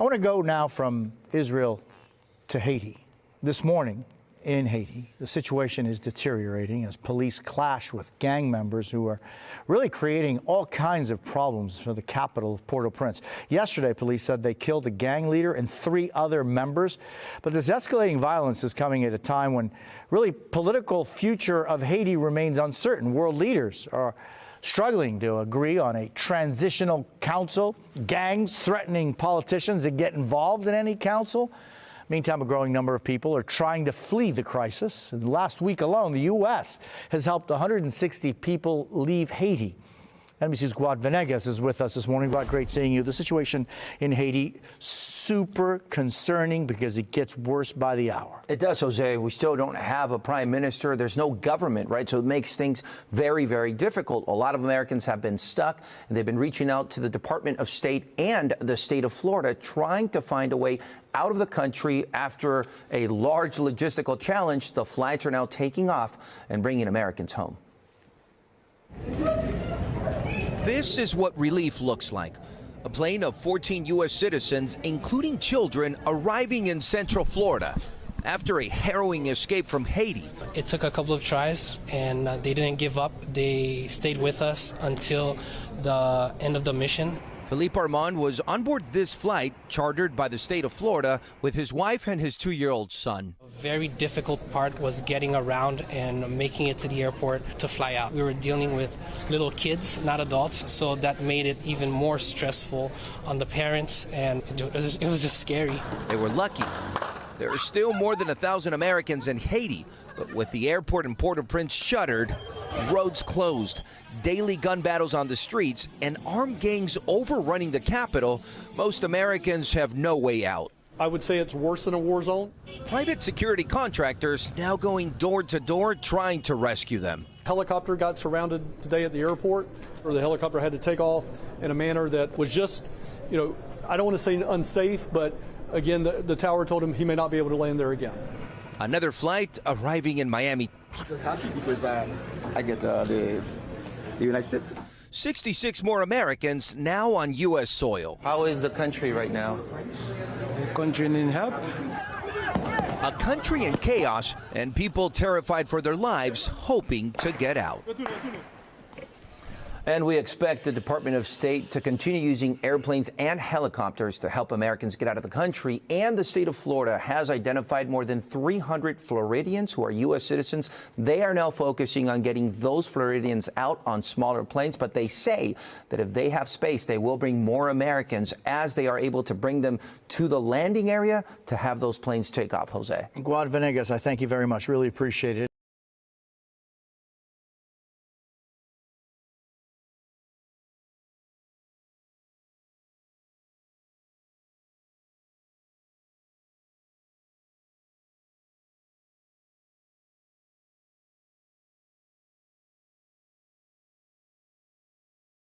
I want to go now from Israel to Haiti. This morning in Haiti, the situation is deteriorating as police clash with gang members who are really creating all kinds of problems for the capital of Port-au-Prince. Yesterday, police said they killed a gang leader and 3 other members. But this escalating violence is coming at a time when really political future of Haiti remains uncertain. World leaders are struggling to agree on a transitional council, gangs threatening politicians to get involved in any council. Meantime, a growing number of people are trying to flee the crisis. And last week alone, the U.S. has helped 160 people leave Haiti. NBC's Guad Venegas is with us this morning. Guad, great seeing you. The situation in Haiti, super concerning because it gets worse by the hour. It does, Jose. We still don't have a prime minister. There's no government, right? So it makes things very, very difficult. A lot of Americans have been stuck, and they've been reaching out to the Department of State and the state of Florida, trying to find a way out of the country after a large logistical challenge. The flights are now taking off and bringing Americans home. This is what relief looks like. A plane of 14 U.S. citizens, including children, arriving in Central Florida after a harrowing escape from Haiti. It took a couple of tries, and they didn't give up. They stayed with us until the end of the mission. Philippe Armand was on board this flight chartered by the state of Florida with his wife and his 2-year-old son. A very difficult part was getting around and making it to the airport to fly out. We were dealing with little kids, not adults, so that made it even more stressful on the parents, and it was just scary. They were lucky. There are still more than 1,000 Americans in Haiti, but with the airport in Port-au-Prince shuttered, roads closed, daily gun battles on the streets, and armed gangs overrunning the capital, most Americans have no way out. I would say it's worse than a war zone. Private security contractors now going door to door trying to rescue them. Helicopter got surrounded today at the airport, or the helicopter had to take off in a manner that was just, I don't want to say unsafe, but again, the tower told him he may not be able to land there again. Another flight arriving in Miami. I'm just happy because I get the United States. 66 more Americans now on U.S. soil. How is the country right now? The country need help. A country in chaos and people terrified for their lives, hoping to get out. And we expect the Department of State to continue using airplanes and helicopters to help Americans get out of the country. And the state of Florida has identified more than 300 Floridians who are U.S. citizens. They are now focusing on getting those Floridians out on smaller planes. But they say that if they have space, they will bring more Americans as they are able to bring them to the landing area to have those planes take off, Jose. Guad Venegas, I thank you very much. Really appreciate it.